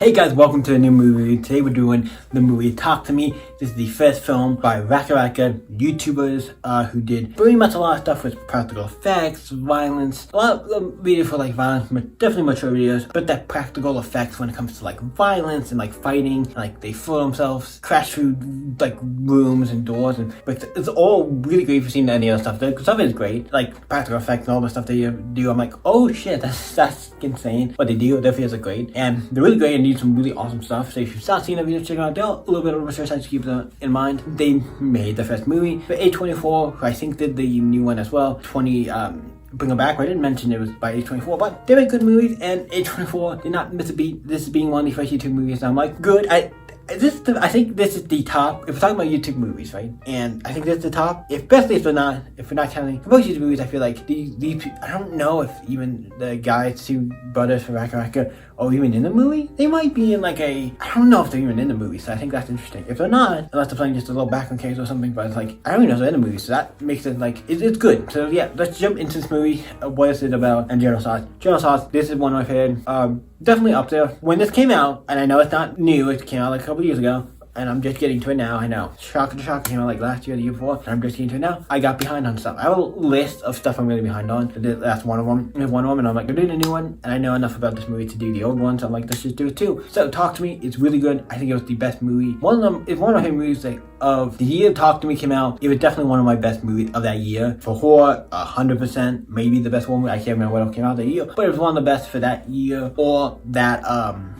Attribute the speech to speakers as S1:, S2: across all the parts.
S1: Hey guys, welcome to a new movie review. Today we're doing the movie Talk to Me. This is the first film by RackaRacka YouTubers who did pretty much a lot of stuff with practical effects, violence, a lot of videos for like violence, but definitely mature videos, but that practical effects when it comes to like violence and like fighting, and, like they throw themselves, crash through like rooms and doors, and like it's all really great if you've seen any other stuff. The stuff is great, like practical effects and all the stuff they do. I'm like, oh shit, that's insane. What they do, their videos are great, and they're really great and need some really awesome stuff. So if you've not seen the video, check it out. They're a little bit of research to keep them in mind. They made the first movie, but A24, who I think did the new one as well, Bring Them Back. I didn't mention it was by A24, but they make good movies, and A24 did not miss a beat. This being one of the first YouTube movies, and I'm like, good. I think this is the top. If we're talking about YouTube movies, right? And I think this is the top. Especially if we're not counting for most YouTube movies, I feel like these I don't know if even the guys, two brothers from RackaRacka, are even in the movie. They might be in like I don't know if they're even in the movie, so I think that's interesting. If they're not, unless they're playing just a little background character or something, but it's like I don't even know if they're in the movie, so that makes it like it's good. So yeah, let's jump into this movie. What is it about? And General Sauce. General Sauce. This is one of my favorite. Definitely up there. When this came out, and I know it's not new, it came out like a couple years ago, and I'm just getting to it now. I know. Shocker to shocker came out like last year, the year before, and I'm just getting to it now. I got behind on stuff. I have a list of stuff I'm really behind on. That's one of them. There's one of them, and I'm like, I'm doing a new one, and I know enough about this movie to do the old one, so I'm like, let's just do it too. So Talk to Me, it's really good. I think it was the best movie. It's one of my favorite movies of the year Talk to Me came out. It was definitely one of my best movies of that year. For horror, 100%, maybe the best one. I can't remember what else came out that year, but it was one of the best for that year, or that,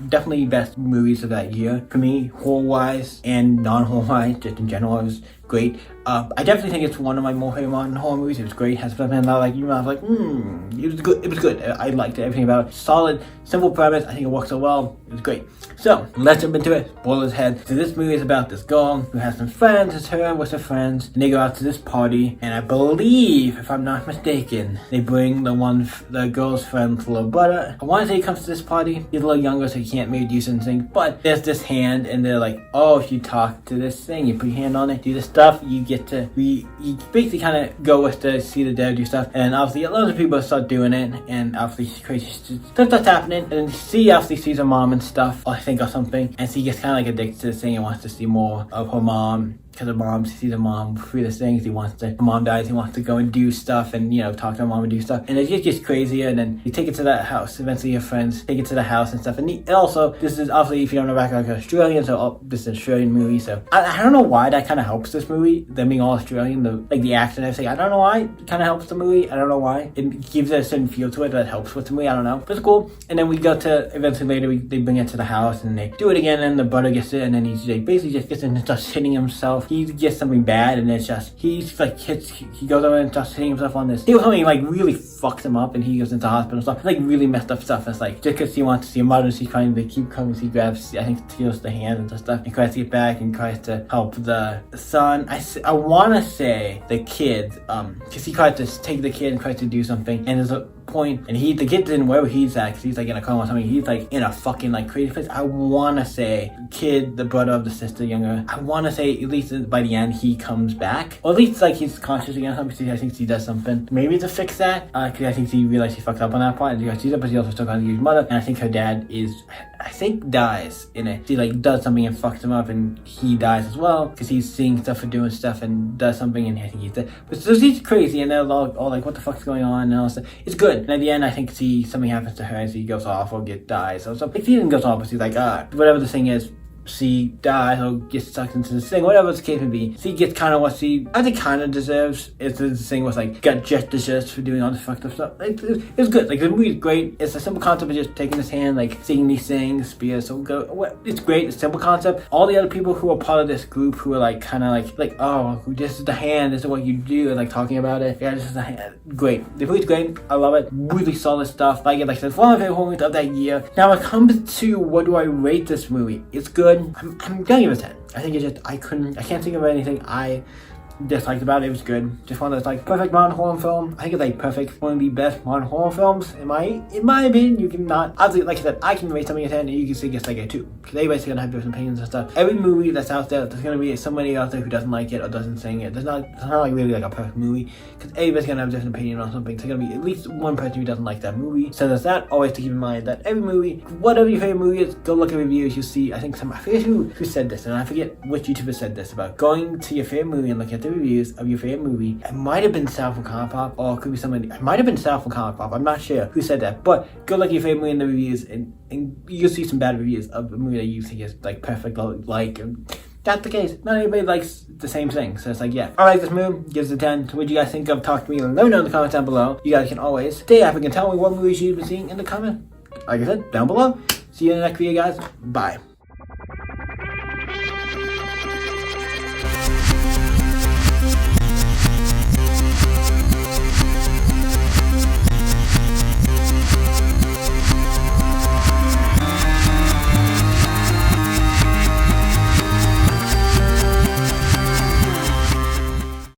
S1: definitely best movies of that year. For me, horror-wise and non-horror-wise, just in general, it was great. I definitely think it's one of my more favorite modern horror movies. It was great. Has something like I was like, it was good. It was good. I liked it. Everything about it. Solid, simple premise. I think it works so well. It was great. So let's jump into it. Spoilers ahead. So this movie is about this girl who has some friends. It's her with her friends, and they go out to this party. And I believe, if I'm not mistaken, they bring the girl's friend's little brother. I want to say he comes to this party. He's a little younger, so he can't maybe do something. But there's this hand, and they're like, oh, if you talk to this thing, you put your hand on it, do this stuff, you get to you basically kind of go with the see the dead do stuff, and obviously loads of people start doing it, and obviously crazy stuff starts happening, and then C obviously sees her mom and stuff, I think, or something, and C gets kind of like addicted to this thing and wants to see more of her mom. Because her mom sees her mom through this thing. Her mom dies, he wants to go and do stuff and, talk to her mom and do stuff. And it just gets crazier, and then you take it to that house. Eventually your friends take it to the house and stuff. And also, this is obviously, if you don't know, back like Australian, so this is an Australian movie. So I don't know why that kind of helps this movie, them being all Australian, the accent and everything. I don't know why it kind of helps the movie. I don't know why. It gives it a certain feel to it that helps with the movie. I don't know. But it's cool. And then we go to, eventually later, they bring it to the house and they do it again, and the brother gets it, and then he basically just gets in and starts hitting himself. He gets something bad, and it's just he goes over and starts hitting himself on this. He was something like really fucks him up, and he goes into hospital and stuff. Like really messed up stuff. It's like just because he wants to see a mother, she's trying to keep coming. He grabs, I think, steals the hand and stuff, and tries to get back and tries to help the son. I want to say the kid, because he tries to take the kid and tries to do something, and there's a point, and the kid didn't wherever he's at, because he's like in a coma or something. He's like in a fucking like crazy place. I want to say kid, the brother of the sister, younger. I want to say at least by the end he comes back, or at least like he's conscious again. I think he does something maybe to fix that, because I think he realized he fucked up on that part, and he sees it, but he also still got his mother, and I think her dad dies in it. She like does something and fucks him up, and he dies as well because he's seeing stuff and doing stuff and does something, and I think he's dead. But so he's crazy, and they're all like, what the fuck's going on and all that stuff. It's good. And at the end, I think something happens to her, and she goes off or dies. So if he goes off, but she's like, whatever the thing is, she dies or gets sucked into this thing, whatever the case may be. She gets kind of what she, I think, kind of deserves. It's this thing was like, got just deserves for doing all this fucked up stuff. It's good. Like, the movie's great. It's a simple concept of just taking his hand, like, seeing these things, it's great. It's a simple concept. All the other people who are part of this group who are like, kind of like, oh, this is the hand, this is what you do, and like talking about it. Yeah, this is the hand. Great. The movie's great. I love it. Really solid stuff. Like I said, it's one of my favorite movies of that year. Now, when it comes to what do I rate this movie, it's good. I'm gonna give it a 10. I think it's just, I can't think of anything I disliked about it. It was good. Just one of those like perfect modern horror film. I think it's like perfect. One of the best modern horror films in my opinion. You can not obviously, like I said, I can rate something at 10 and you can say it's like a 2 because everybody's gonna have different opinions and stuff. Every movie that's out there, there's gonna be somebody out there who doesn't like it or doesn't sing it. It's not like really like a perfect movie because everybody's gonna have a different opinion on something. So there's gonna be at least one person who doesn't like that movie. So there's that. Always to keep in mind that every movie, whatever your favorite movie is, go look at reviews. You'll see. I think I forget who said this, and I forget which YouTuber said this about going to your favorite movie and looking at the reviews of your favorite movie. It might have been Sal from Comic Pop, or it could be somebody. It might have been Sal from Comic Pop. I'm not sure who said that, but go look at your favorite movie in the reviews, and you'll see some bad reviews of a movie that you think is like perfect, like. That's the case. Not everybody likes the same thing. So it's like, yeah. I like this movie. Gives it a 10. So what do you guys think of? Talk to me. Let me know in the comments down below. You guys can always stay up and tell me what movies you've been seeing in the comments. Like I said, down below. See you in the next video, guys. Bye.